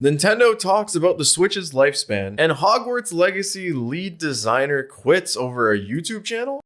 Nintendo talks about the Switch's lifespan, and Hogwarts Legacy lead designer quits over a YouTube channel?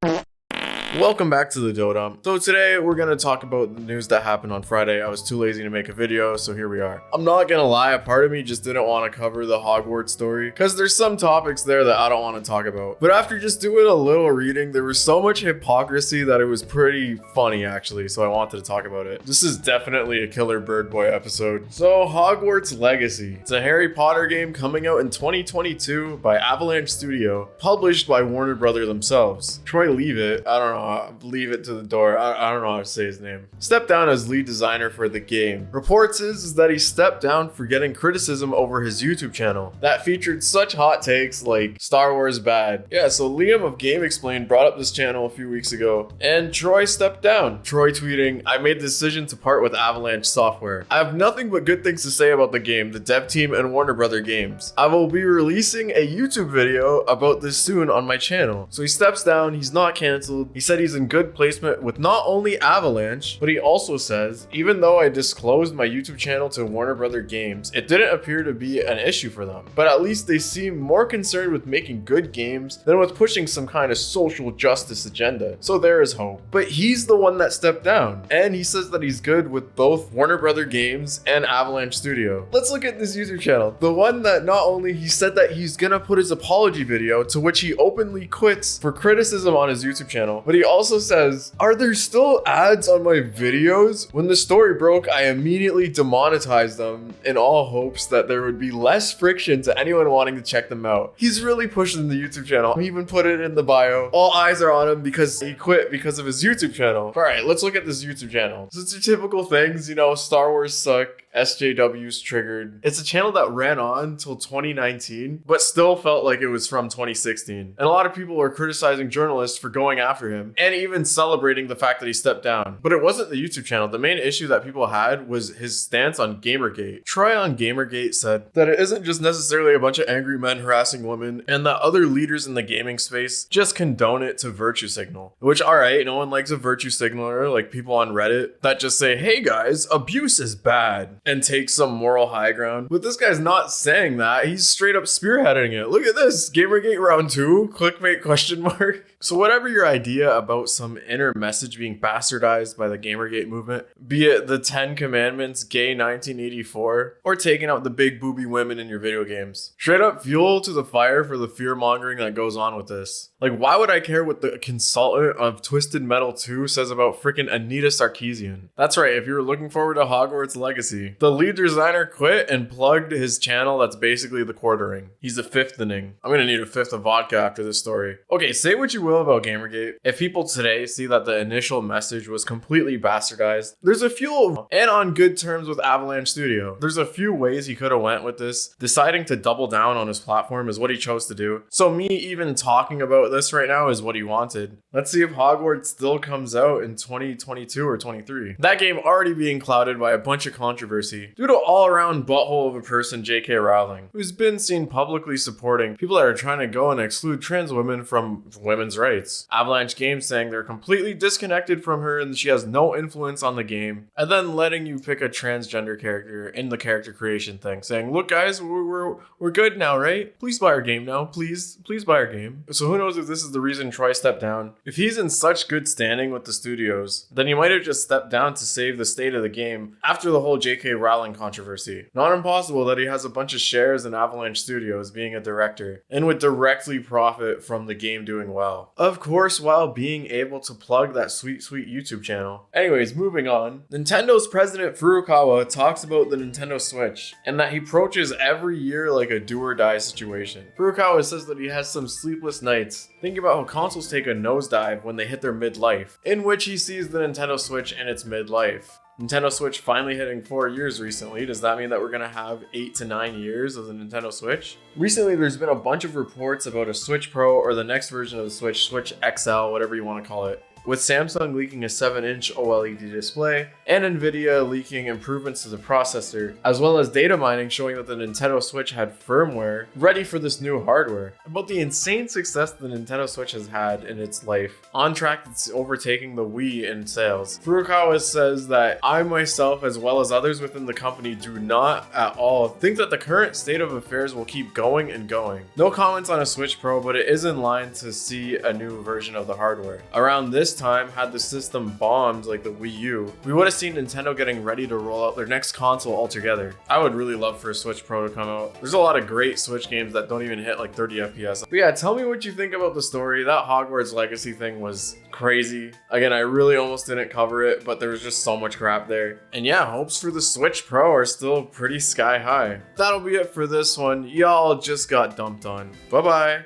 Welcome back to the dodump. So today we're gonna talk about the news that happened on Friday. I was too lazy to make a video, so here we are. I'm not gonna lie, a part of me just didn't want to cover the Hogwarts story because there's some topics there that I don't want to talk about. But after just doing a little reading, there was so much hypocrisy that it was pretty funny actually, so I wanted to talk about it. This is definitely a Killer Bird Boy episode. So Hogwarts Legacy. It's a Harry Potter game coming out in 2022 by Avalanche Studio, published by Warner Brothers themselves. Troy Leavitt, I don't know, leave it to the door. I don't know how to say his name. Stepped down as lead designer for the game. Reports is that he stepped down for getting criticism over his YouTube channel that featured such hot takes like Star Wars bad. Yeah, so Liam of Game Explained brought up this channel a few weeks ago, and Troy stepped down. Troy tweeting, "I made the decision to part with Avalanche Software. I have nothing but good things to say about the game, the dev team, and Warner Brothers Games. I will be releasing a YouTube video about this soon on my channel." So he steps down, he's not canceled. He said he's in good placement with not only Avalanche, but he also says, "Even though I disclosed my YouTube channel to Warner Brothers Games, it didn't appear to be an issue for them. But at least they seem more concerned with making good games than with pushing some kind of social justice agenda. So there is hope." But he's the one that stepped down, and he says that he's good with both Warner Brothers Games and Avalanche Studio. Let's look at this YouTube channel. The one that not only he said that he's gonna put his apology video, to which he openly quits for criticism on his YouTube channel, but he also says, "Are there still ads on my videos? When the story broke, I immediately demonetized them in all hopes that there would be less friction to anyone wanting to check them out." He's really pushing the YouTube channel. He even put it in the bio. All eyes are on him because he quit because of his YouTube channel. All right, let's look at this YouTube channel. So it's your typical things, you know, Star Wars suck, SJW's triggered. It's a channel that ran on till 2019, but still felt like it was from 2016. And a lot of people were criticizing journalists for going after him and even celebrating the fact that he stepped down. But it wasn't the YouTube channel. The main issue that people had was his stance on Gamergate. Troy on Gamergate said that it isn't just necessarily a bunch of angry men harassing women, and that other leaders in the gaming space just condone it to virtue signal. Which, alright, no one likes a virtue signaler, like people on Reddit that just say, "Hey guys, abuse is bad," and take some moral high ground. But this guy's not saying that. He's straight up spearheading it. Look at this. Gamergate round 2, clickbait question mark. So whatever your idea about some inner message being bastardized by the Gamergate movement, be it the 10 Commandments, gay 1984, or taking out the big booby women in your video games, straight up fuel to the fire for the fear mongering that goes on with this. Like, why would I care what the consultant of Twisted Metal 2 says about freaking Anita Sarkeesian? That's right, if you were looking forward to Hogwarts Legacy, the lead designer quit and plugged his channel that's basically the quartering. He's a fifthening. I'm gonna need a fifth of vodka after this story. Okay, say what you will about Gamergate. If people today see that the initial message was completely bastardized, there's a few, and on good terms with Avalanche Studio. There's a few ways he could have went with this. Deciding to double down on his platform is what he chose to do. So me even talking about this right now is what he wanted. Let's see if Hogwarts still comes out in 2022 or 23. That game already being clouded by a bunch of controversy due to all-around butthole of a person, J.K. Rowling, who's been seen publicly supporting people that are trying to go and exclude trans women from women's rights. Avalanche Games saying they're completely disconnected from her and she has no influence on the game, and then letting you pick a transgender character in the character creation thing, saying, "Look guys, we're good now, right? Please buy our game now, please buy our game." So who knows if this is the reason Troy stepped down. If he's in such good standing with the studios, then he might have just stepped down to save the state of the game after the whole J.K. Rowling controversy. Not impossible that he has a bunch of shares in Avalanche Studios being a director and would directly profit from the game doing well. Of course, while being able to plug that sweet YouTube channel. Anyways, moving on. Nintendo's president Furukawa talks about the Nintendo Switch and that he approaches every year like a do or die situation. Furukawa says that he has some sleepless nights thinking about how consoles take a nosedive when they hit their midlife, in which he sees the Nintendo Switch in its midlife. Nintendo Switch finally hitting 4 years recently. Does that mean that we're gonna have 8 to 9 years of the Nintendo Switch? Recently, there's been a bunch of reports about a Switch Pro or the next version of the Switch, Switch XL, whatever you want to call it, with Samsung leaking a 7-inch OLED display and Nvidia leaking improvements to the processor, as well as data mining showing that the Nintendo Switch had firmware ready for this new hardware. About the insane success the Nintendo Switch has had in its life, on track to overtaking the Wii in sales. Furukawa says that I myself, as well as others within the company, do not at all think that the current state of affairs will keep going and going. No comments on a Switch Pro, but it is in line to see a new version of the hardware. Around this time, had the system bombed like the Wii U, we would have seen Nintendo getting ready to roll out their next console altogether. I would really love for a Switch Pro to come out. There's a lot of great Switch games that don't even hit like 30 FPS. But yeah, tell me what you think about the story. That Hogwarts Legacy thing was crazy. Again, I really almost didn't cover it, but there was just so much crap there. And yeah, hopes for the Switch Pro are still pretty sky high. That'll be it for this one. Y'all just got dumped on. Bye bye.